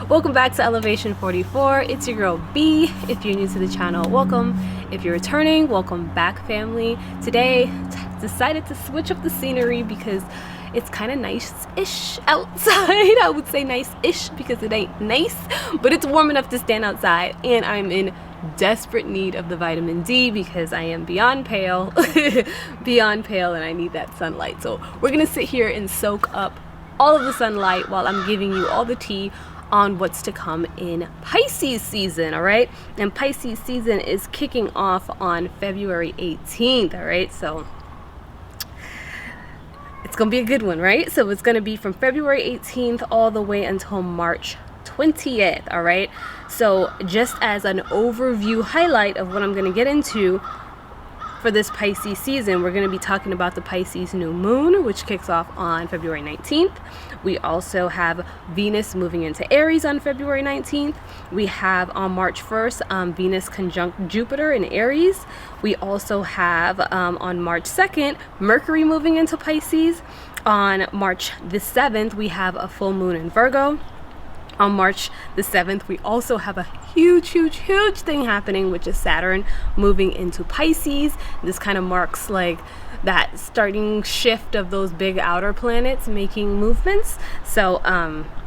Welcome back to Elevation 44. It's your girl B. If you're new to the channel, welcome. If you're returning, welcome back, family. Today, decided to switch up the scenery because it's kind of nice-ish outside. I would say nice-ish because it ain't nice, but it's warm enough to stand outside, and I'm in desperate need of the vitamin D because I am beyond pale, and I need that sunlight. So we're gonna sit here and soak up all of the sunlight while I'm giving you all the tea on what's to come in Pisces season. All right, and Pisces season is kicking off on February 18th. All right, so it's gonna be a good one, right? So it's gonna be from February 18th all the way until March 20th. All right, so just as an overview highlight of what I'm gonna get into for this Pisces season, we're going to be talking about the Pisces new moon, which kicks off on February 19th. We also have Venus moving into Aries on February 19th. We have on March 1st, Venus conjunct Jupiter in Aries. We also have on March 2nd, Mercury moving into Pisces. On March the 7th, we have a full moon in Virgo. On March the 7th, we also have a huge thing happening, which is Saturn moving into Pisces. This kind of marks like that starting shift of those big outer planets making movements. So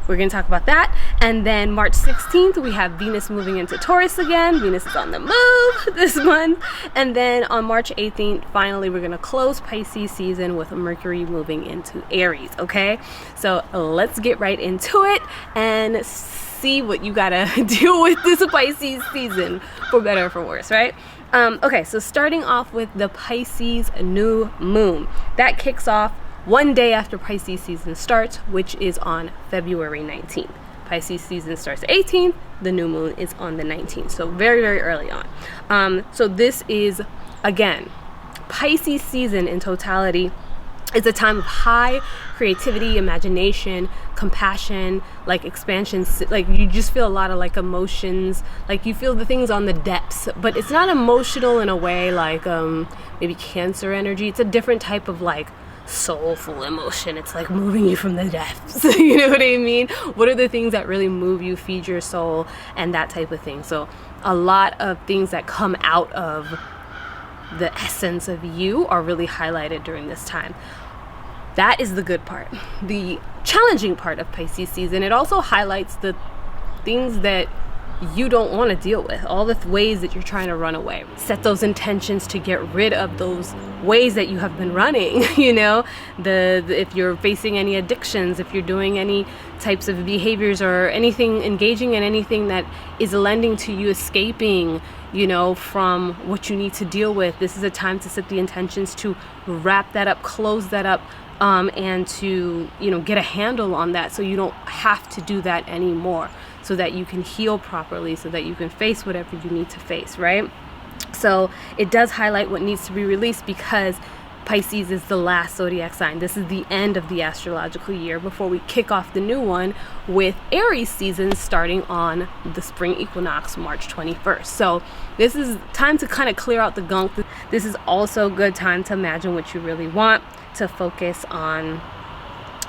we're going to talk about that. And then March 16th, we have Venus moving into Taurus again. Venus is on the move this month. And then on March 18th, finally, we're going to close Pisces season with Mercury moving into Aries. Okay, so let's get right into it and see what you gotta deal with this Pisces season, for better or for worse, right? Okay, so starting off with the Pisces new moon. That kicks off one day after Pisces season starts, which is on February 19th. Pisces season starts the 18th, the new moon is on the 19th, so very early on. So this is, again, Pisces season in totality. It's a time of high creativity, imagination, compassion, like expansion. Like you just feel a lot of like emotions, like you feel the things on the depths, but it's not emotional in a way like maybe Cancer energy. It's a different type of like soulful emotion. It's like moving you from the depths. You know what I mean? What are the things that really move you, feed your soul, and that type of thing? So a lot of things that come out of the essence of you are really highlighted during this time. That is the good part. The challenging part of Pisces season, it also highlights the things that you don't want to deal with, all the ways that you're trying to run away. Set those intentions to get rid of those ways that you have been running. You know, if you're facing any addictions, if you're doing any types of behaviors or anything, engaging in anything that is lending to you escaping, you know, from what you need to deal with, this is a time to set the intentions to wrap that up, close that up, and to, you know, get a handle on that so you don't have to do that anymore, so that you can heal properly, so that you can face whatever you need to face, right? So it does highlight what needs to be released because Pisces is the last zodiac sign. This is the end of the astrological year before we kick off the new one with Aries season starting on the spring equinox, March 21st. So this is time to kind of clear out the gunk. This is also a good time to imagine what you really want, to focus on,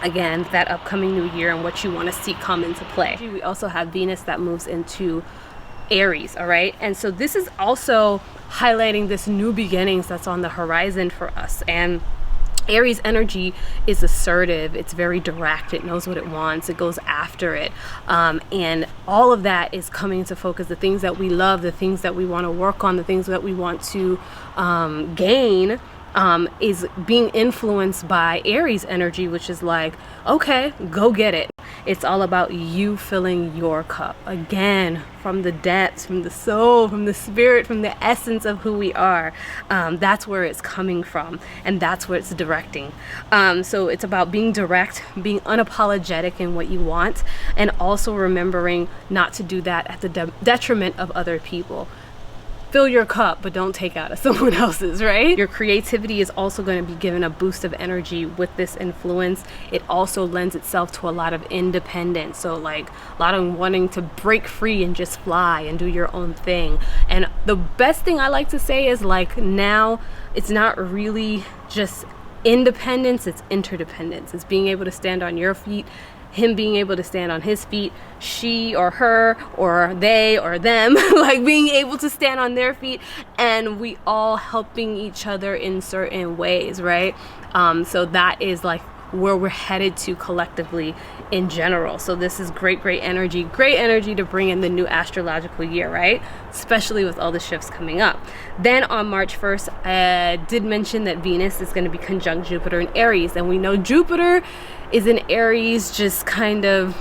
again, that upcoming new year and what you want to see come into play. We also have Venus that moves into Aries, all right? And so this is also highlighting this new beginnings that's on the horizon for us. And Aries energy is assertive, it's very direct, it knows what it wants, it goes after it, and all of that is coming to focus. The things that we love, the things that we want to work on, the things that we want to gain, is being influenced by Aries energy, which is like, okay, go get it. It's all about you filling your cup, again, from the depths, from the soul, from the spirit, from the essence of who we are. That's where it's coming from, and that's where it's directing. So it's about being direct, being unapologetic in what you want, and also remembering not to do that at the detriment of other people. Fill your cup, but don't take out of someone else's, right? Your creativity is also going to be given a boost of energy with this influence. It also lends itself to a lot of independence. So like a lot of wanting to break free and just fly and do your own thing. And the best thing I like to say is like now it's not really just independence, it's interdependence. It's being able to stand on your feet him being able to stand on his feet, she or her or they or them like being able to stand on their feet, and we all helping each other in certain ways, right? So that is like where we're headed to collectively in general. So this is great energy to bring in the new astrological year, right? Especially with all the shifts coming up. Then on March 1st, I did mention that Venus is going to be conjunct Jupiter in Aries, and we know Jupiter is in Aries just kind of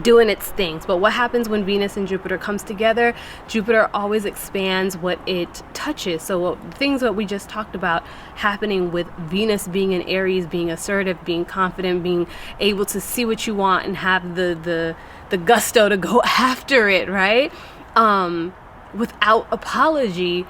doing its things. But what happens when Venus and Jupiter comes together? Jupiter always expands what it touches. So things that we just talked about happening with Venus being in Aries, being assertive, being confident, being able to see what you want and have the gusto to go after it, right? Without apology,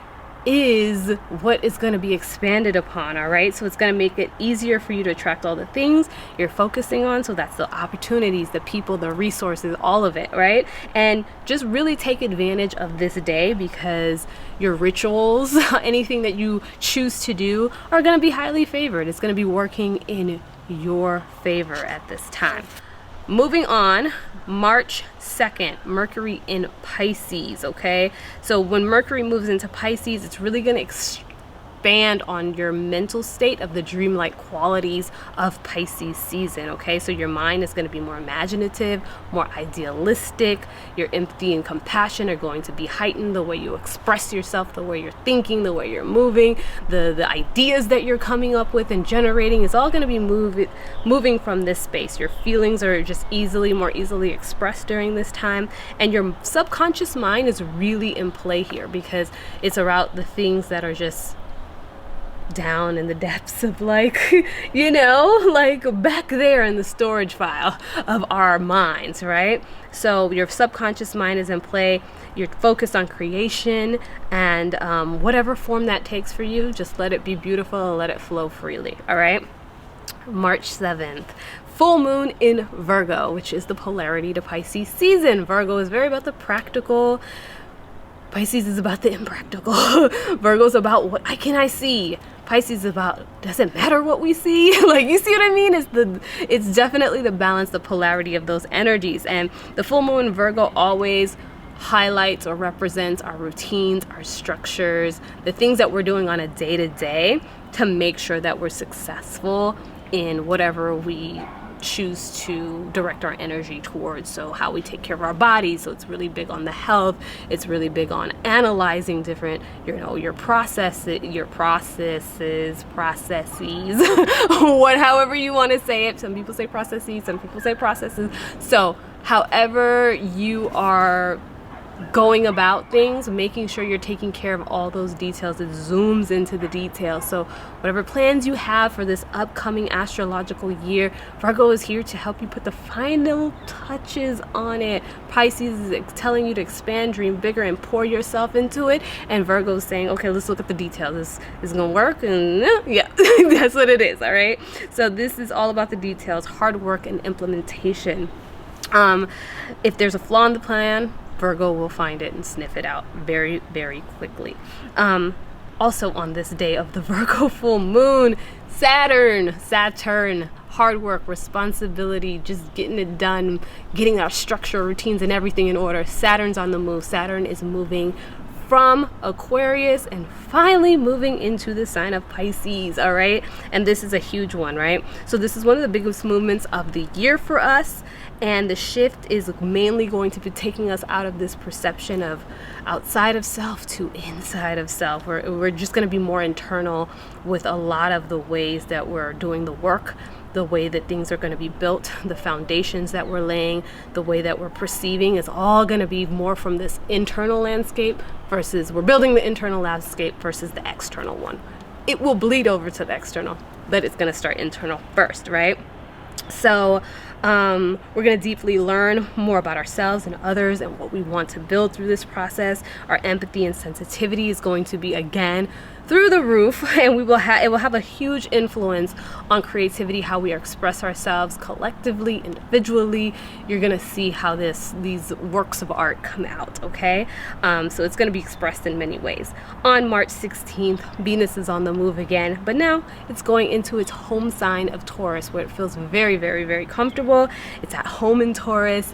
is what is going to be expanded upon. All right, so it's going to make it easier for you to attract all the things you're focusing on. So that's the opportunities, the people, the resources, all of it, right? And just really take advantage of this day, because your rituals, anything that you choose to do, are going to be highly favored. It's going to be working in your favor at this time. Moving on, March 2nd, Mercury in Pisces, okay? So when Mercury moves into Pisces, it's really going to expand on your mental state of the dreamlike qualities of Pisces season, okay? So your mind is going to be more imaginative, more idealistic. Your empathy and compassion are going to be heightened. The way you express yourself, the way you're thinking, the way you're moving, the ideas that you're coming up with and generating is all going to be moving from this space. Your feelings are just more easily expressed during this time, and your subconscious mind is really in play here, because it's about the things that are just down in the depths of, like, you know, like back there in the storage file of our minds, right? So your subconscious mind is in play. You're focused on creation, and whatever form that takes for you, just let it be beautiful and let it flow freely. All right. March 7th, full moon in Virgo, which is the polarity to Pisces season. Virgo is very about the practical. Pisces is about the impractical. Virgo is about what can I see. Pisces is about, does it matter what we see? Like, you see what I mean? It's definitely the balance, the polarity of those energies. And the full moon in Virgo always highlights or represents our routines, our structures, the things that we're doing on a day-to-day to make sure that we're successful in whatever we choose to direct our energy towards. So how we take care of our bodies. So it's really big on the health. It's really big on analyzing different, your processes, however you want to say it. Some people say processes, some people say processes. So however you are going about things, making sure you're taking care of all those details. It zooms into the details. So whatever plans you have for this upcoming astrological year, Virgo is here to help you put the final touches on it. Pisces is telling you to expand, dream bigger, and pour yourself into it. And Virgo is saying, okay, let's look at the details. This is going to work. And yeah, that's what it is. All right. So this is all about the details, hard work, and implementation. If there's a flaw in the plan, Virgo will find it and sniff it out very, very quickly. Also on this day of the Virgo full moon, Saturn, hard work, responsibility, just getting it done, getting our structure, routines, and everything in order. Saturn's on the move. Saturn is moving from Aquarius and finally moving into the sign of Pisces, all right? And this is a huge one, right? So this is one of the biggest movements of the year for us, and the shift is mainly going to be taking us out of this perception of outside of self to inside of self. We're just going to be more internal with a lot of the ways that we're doing the work, the way that things are going to be built, the foundations that we're laying, the way that we're perceiving is all going to be more from this internal landscape versus we're building the internal landscape versus the external one. It will bleed over to the external, but it's going to start internal first, right? So we're going to deeply learn more about ourselves and others and what we want to build through this process. Our empathy and sensitivity is going to be, again, through the roof, and it will have a huge influence on creativity, how we express ourselves collectively, individually. You're gonna see how these works of art come out, okay? So it's gonna be expressed in many ways. On March 16th, Venus is on the move again, but now it's going into its home sign of Taurus, where it feels very, very, very comfortable. It's at home in Taurus.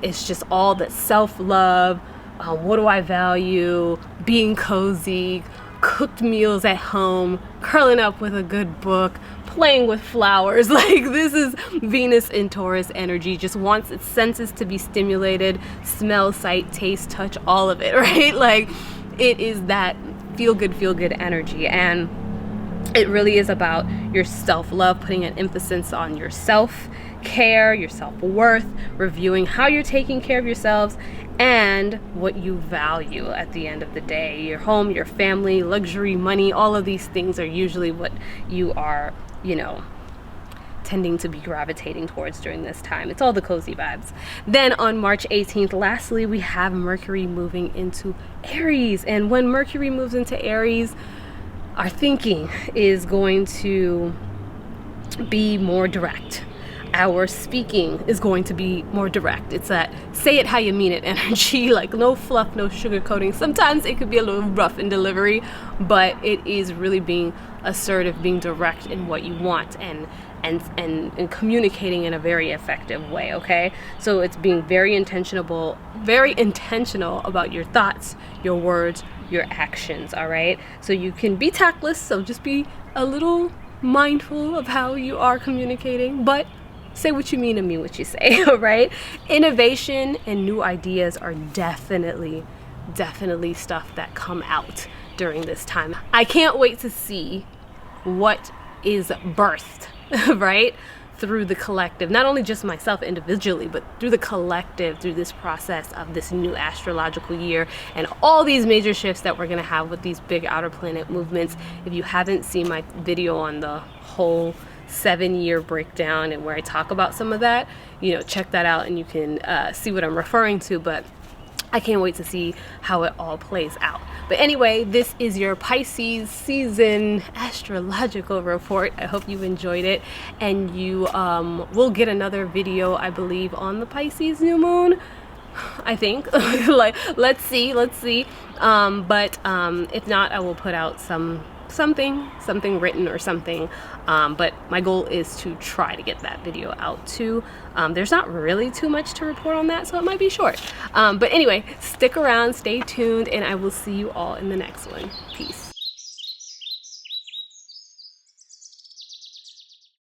It's just all that self-love. What do I value? Being cozy, cooked meals at home, curling up with a good book, playing with flowers. Like, this is Venus in Taurus energy. Just wants its senses to be stimulated, smell, sight, taste, touch, all of it, right? Like, it is that feel good energy. And it really is about your self-love, putting an emphasis on your self-care, your self-worth, reviewing how you're taking care of yourselves and what you value at the end of the day. Your home, your family, luxury, money, all of these things are usually what you are, tending to be gravitating towards during this time. It's all the cozy vibes. Then on March 18th, lastly, we have Mercury moving into Aries. And when Mercury moves into Aries, our thinking is going to be more direct. Our speaking is going to be more direct. It's that say it how you mean it energy, like no fluff, no sugarcoating. Sometimes it could be a little rough in delivery, but it is really being assertive, being direct in what you want and communicating in a very effective way, okay? So it's being very intentional about your thoughts, your words, your actions, all right? So you can be tactless, so just be a little mindful of how you are communicating, but say what you mean and mean what you say, all right? Innovation and new ideas are definitely stuff that come out during this time. I can't wait to see what is birthed, right? Through the collective, not only just myself individually, but through the collective, through this process of this new astrological year and all these major shifts that we're gonna have with these big outer planet movements. If you haven't seen my video on the whole 7-year breakdown and where I talk about some of that, check that out and you can see what I'm referring to, but I can't wait to see how it all plays out. But anyway, this is your Pisces season astrological report. I hope you enjoyed it, and you will get another video, I believe, on the Pisces new moon, I think. Like, let's see. But if not, I will put out something written or something, but my goal is to try to get that video out too. There's not really too much to report on that, so it might be short, but anyway, stick around, stay tuned, and I will see you all in the next one. Peace.